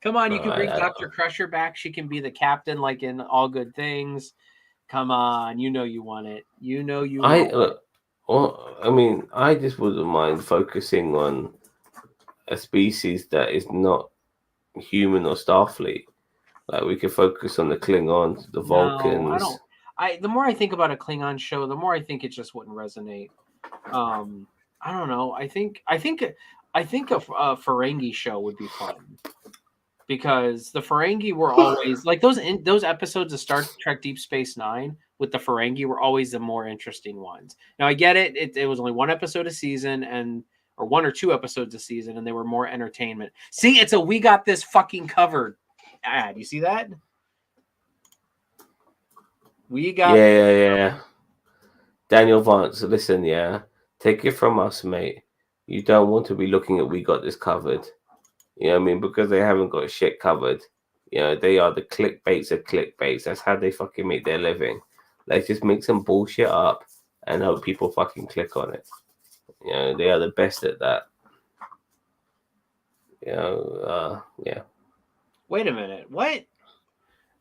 S2: Come on, you can bring
S1: I,
S2: Dr. Crusher back. She can be the captain like in All Good Things. Come on, you know you want it. You know you
S1: I
S2: want it.
S1: look. Well, I mean, I just wouldn't mind focusing on a species that is not human or Starfleet. Like we could focus on the Klingons, the
S2: No, I
S1: Vulcans.
S2: don't. The more I think about a Klingon show, the more I think it just wouldn't resonate. I don't know. I think a Ferengi show would be fun because the Ferengi were always like those episodes of Star Trek Deep Space Nine with the Ferengi were always the more interesting ones. Now I get it. It was only one episode a season or one or two episodes a season, and they were more entertainment. See, it's a we got this fucking covered ad. You see that? We got
S1: Yeah. Daniel Vance, listen, yeah. Take it from us, mate. You don't want to be looking at we got this covered. You know what I mean? Because they haven't got shit covered. You know, they are the clickbaits of clickbaits. That's how they fucking make their living. Let's just make some bullshit up and hope people fucking click on it. You know, they are the best at that. You know, yeah.
S2: Wait a minute. What?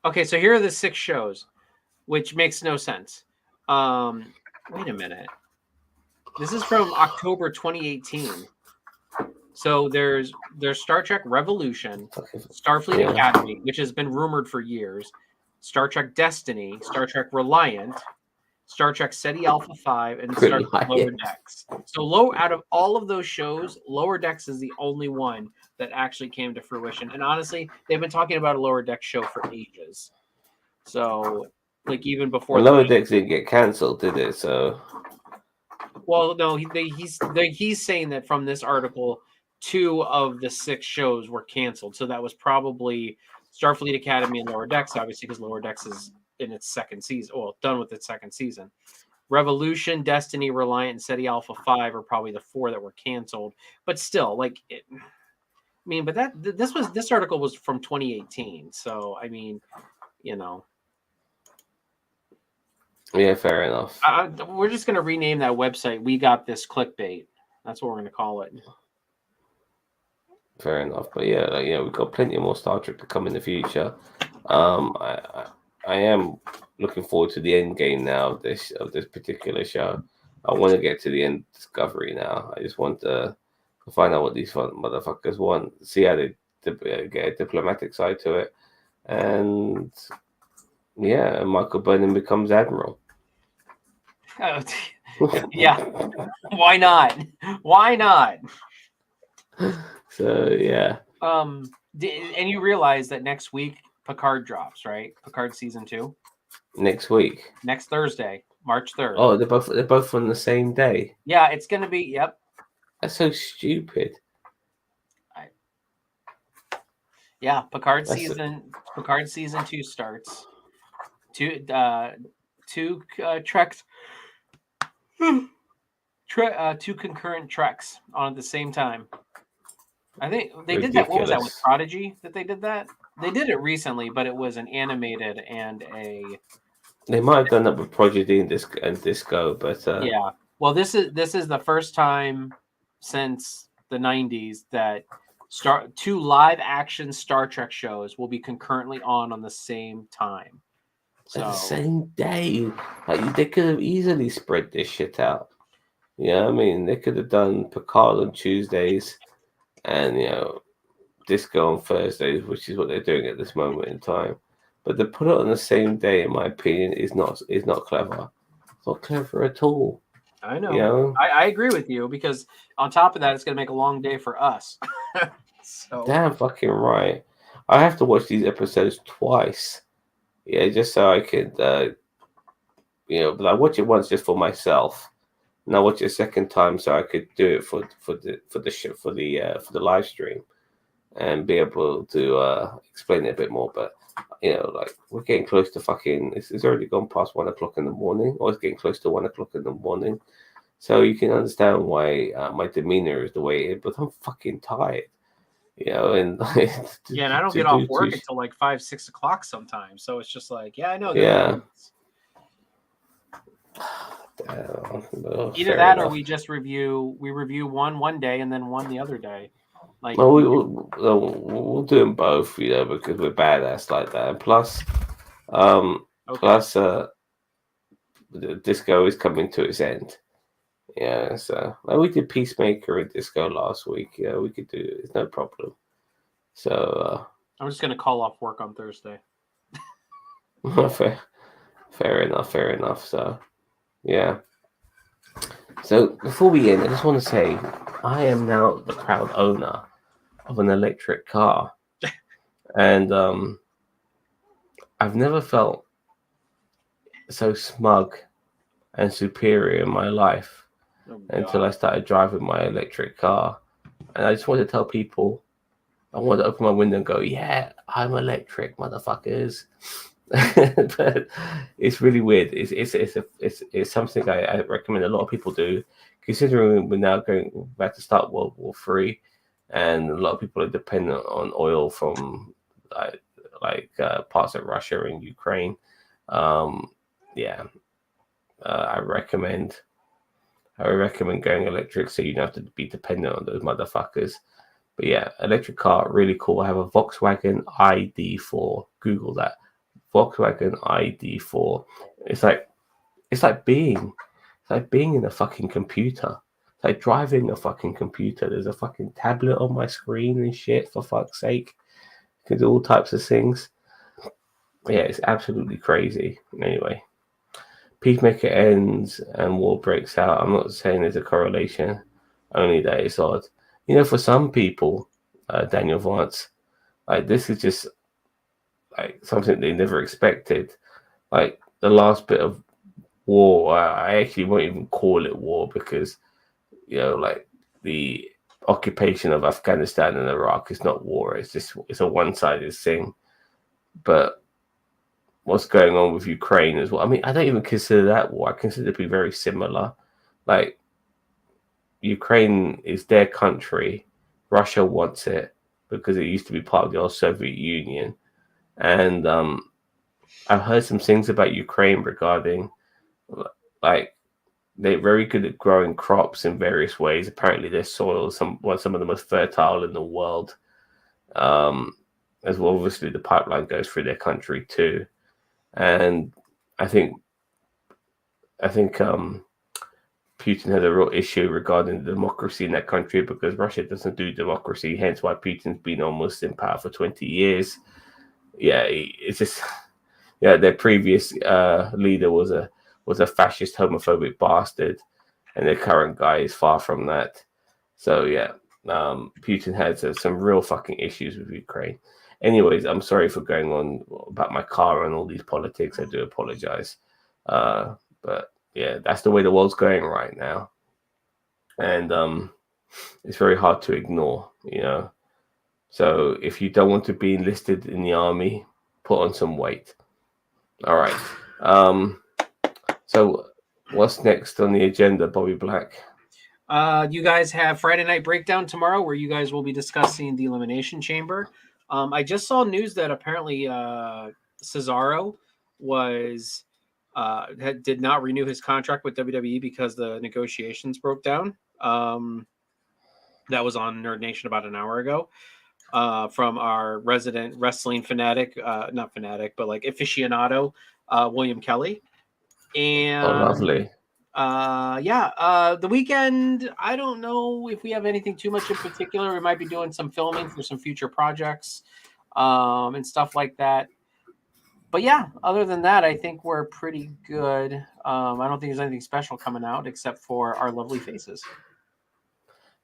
S2: Okay, so here are the 6 shows, which makes no sense. Wait a minute. This is from October 2018. So there's Star Trek Revolution, Starfleet
S1: Yeah.
S2: Academy, which has been rumored for years, Star Trek Destiny, Star Trek Reliant, Star Trek SETI Alpha 5, and Star Trek Lower
S1: Reliant.
S2: Decks. So out of all of those shows, Lower Decks is the only one that actually came to fruition. And honestly, they've been talking about a Lower Decks show for ages. So like even before
S1: And
S2: the
S1: Lower Decks didn't get cancelled, did it? So
S2: well, no, he's saying that from this article, 2 of the 6 shows were canceled. So that was probably Starfleet Academy and Lower Decks, obviously, because Lower Decks is in its second season. Well, done with its second season. Revolution, Destiny, Reliant, and SETI Alpha 5 are probably the 4 that were canceled. But still, but this article was from 2018. So I mean, you know.
S1: Yeah, fair enough.
S2: We're just gonna rename that website. We got this clickbait. That's what we're gonna call it.
S1: Fair enough. But yeah, like, we've got plenty more Star Trek to come in the future. I am looking forward to the end game now of this particular show. I want to get to the end discovery now. I just want to find out what these motherfuckers want. See how they get a diplomatic side to it, and yeah, Michael Burnham becomes admiral.
S2: Oh, yeah, why not? Why not?
S1: So yeah,
S2: And you realize that next week Picard drops, right? Picard season 2
S1: next week.
S2: next Thursday, March 3rd.
S1: Oh, they're both on the same day.
S2: Yeah, it's gonna be. Yep.
S1: That's so stupid.
S2: Yeah, Picard
S1: That's
S2: season 2 starts. Two treks. Two concurrent treks on at the same time. I think they did that. What was that with
S1: ridiculous.
S2: Prodigy? That they did that. They did it recently, but it was an animated and a.
S1: They might have done that with Prodigy and Disco, but
S2: Yeah. Well, this is the first time since the 90s that two live action Star Trek shows will be concurrently on the same time.
S1: at the
S2: So
S1: same day, like they could have easily spread this shit out. Yeah, I mean, they could have done Picard on Tuesdays and Disco on Thursdays, which is what they're doing at this moment in time. But to put it on the same day, in my opinion, is not clever. It's not clever at all.
S2: I know.
S1: You know?
S2: I agree with you because on top of that, it's going to make a long day for us. So
S1: Damn fucking right. I have to watch these episodes twice. Yeah, just so I could, but I watch it once just for myself, and I watch it a second time so I could do it for the live stream, and be able to explain it a bit more. But like we're getting close to fucking. It's already gone past 1 o'clock in the morning, or it's getting close to 1 o'clock in the morning. So you can understand why my demeanor is the way it is. But I'm fucking tired. And
S2: yeah, and I don't get off work until like 5-6 o'clock sometimes. So it's just like, yeah, I know.
S1: Yeah.
S2: Either that, or we just review one day and then one the other day. Like,
S1: well, we'll do them both, because we're badass like that. And plus, the Disco is coming to its end. Yeah, so like we did Peacemaker and Disco last week. Yeah, we could do it. It's no problem. So
S2: I'm just gonna call off work on Thursday.
S1: fair enough. So yeah. So before we end, I just want to say I am now the proud owner of an electric car, and I've never felt so smug and superior in my life until I started driving my electric car. And I just want to tell people, I want to open my window and go, yeah, I'm electric, motherfuckers. But it's really weird. It's something I recommend a lot of people do, considering we're now back to start World War III, and a lot of people are dependent on oil from parts of Russia and Ukraine. Yeah, I would recommend going electric so you don't have to be dependent on those motherfuckers. But yeah, electric car, really cool. I have a Volkswagen ID4. Google that. Volkswagen ID4. It's like being in a fucking computer. It's like driving a fucking computer. There's a fucking tablet on my screen and shit, for fuck's sake. You can do all types of things. Yeah, it's absolutely crazy. Anyway, Peacemaker ends and war breaks out. I'm not saying there's a correlation, only that it's odd. For some people, Daniel Vance, like this is just like something they never expected. Like the last bit of war, I actually won't even call it war because, like the occupation of Afghanistan and Iraq is not war. It's a one-sided thing. But what's going on with Ukraine as well? I mean, I don't even consider that war. I consider it to be very similar. Like Ukraine is their country. Russia wants it because it used to be part of the old Soviet Union. And I've heard some things about Ukraine regarding Like they're very good at growing crops in various ways. Apparently, their soil is some of the most fertile in the world. Um, as well, obviously, the pipeline goes through their country too, and I think Putin had a real issue regarding democracy in that country because Russia doesn't do democracy. Hence, why Putin's been almost in power for 20 years. Yeah, it's just their previous leader was a fascist, homophobic bastard, and their current guy is far from that. So yeah, Putin has some real fucking issues with Ukraine. Anyways, I'm sorry for going on about my car and all these politics. I do apologize, but yeah, that's the way the world's going right now, and it's very hard to ignore. So if you don't want to be enlisted in the army, put on some weight. All right. So what's next on the agenda, Bobby Black?
S2: You guys have Friday Night Breakdown tomorrow, where you guys will be discussing the Elimination Chamber. I just saw news that apparently Cesaro did not renew his contract with WWE because the negotiations broke down. That was on Nerd Nation about an hour ago. From our resident wrestling fanatic, not fanatic, but like aficionado, William Kelly. And
S1: lovely.
S2: The weekend, I don't know if we have anything too much in particular. We might be doing some filming for some future projects and stuff like that. But yeah, other than that, I think we're pretty good. I don't think there's anything special coming out except for our lovely faces.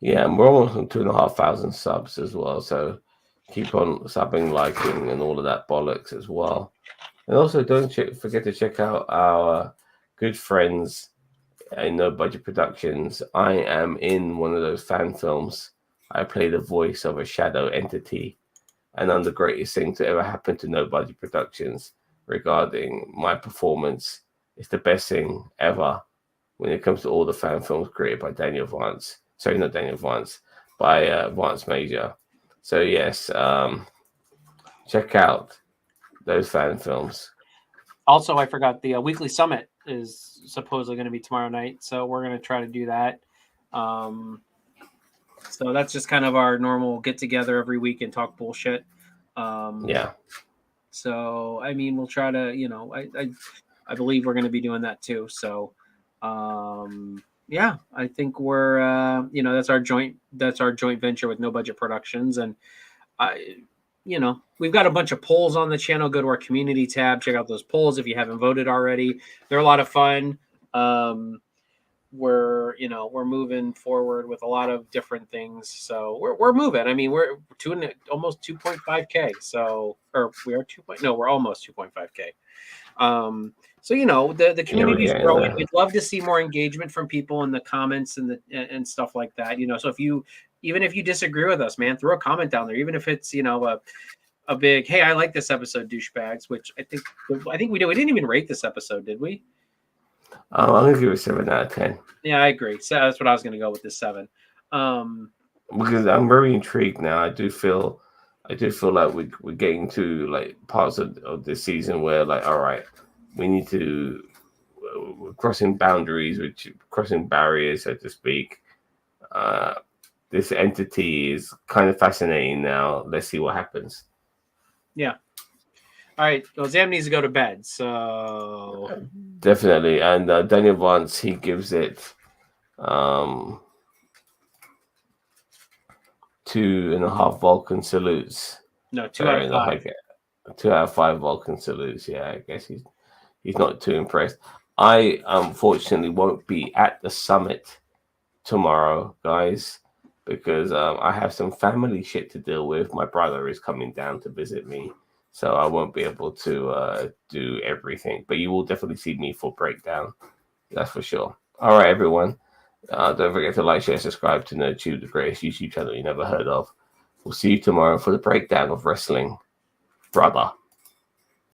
S1: Yeah, and we're almost on 2,500 subs as well. So keep on subbing, liking, and all of that bollocks as well. And also, don't forget to check out our good friends in No Budget Productions. I am in one of those fan films. I play the voice of a shadow entity, and I'm the greatest thing to ever happen to No Budget Productions regarding my performance. It's the best thing ever when it comes to all the fan films created by Daniel Vance. Sorry, not Daniel Vance, by Vance Major. So yes, check out those fan films.
S2: Also, I forgot the weekly summit is supposedly going to be tomorrow night, so we're going to try to do that. So that's just kind of our normal get together every week and talk bullshit.
S1: Yeah.
S2: So I mean, we'll try to, I believe we're going to be doing that too. So, yeah, I think we're, that's our joint venture with No Budget Productions, and we've got a bunch of polls on the channel. Go to our community tab, check out those polls if you haven't voted already. They're a lot of fun. We're moving forward with a lot of different things. So we're moving. I mean, we're almost 2.5K. So, or we are we're almost 2.5K. So the community is growing. We'd love to see more engagement from people in the comments and stuff like that. So even if you disagree with us, man, throw a comment down there. Even if it's a big, hey, I like this episode, douchebags. Which I think we did. We didn't even rate this episode, did we?
S1: I'm gonna give it 7 out of 10.
S2: Yeah, I agree. So that's what I was gonna go with, this 7.
S1: Because I'm very intrigued now. I do feel like we're getting to like parts of this season where like, all right, we need to we're crossing boundaries, crossing barriers, so to speak. This entity is kind of fascinating now. Let's see what happens.
S2: Yeah. All right. Well, Zam needs to go to bed, so
S1: definitely. And Daniel Vance, he gives it 2.5 Vulcan salutes.
S2: No, 2 out of 5.
S1: 2 out of 5 Vulcan salutes. Yeah, I guess he's not too impressed. I unfortunately won't be at the summit tomorrow, guys, because I have some family shit to deal with. My brother is coming down to visit me, so I won't be able to do everything. But you will definitely see me for breakdown. That's for sure. All right, everyone. Don't forget to like, share, subscribe to NerdTube, the greatest YouTube channel you never heard of. We'll see you tomorrow for the breakdown of wrestling, brother.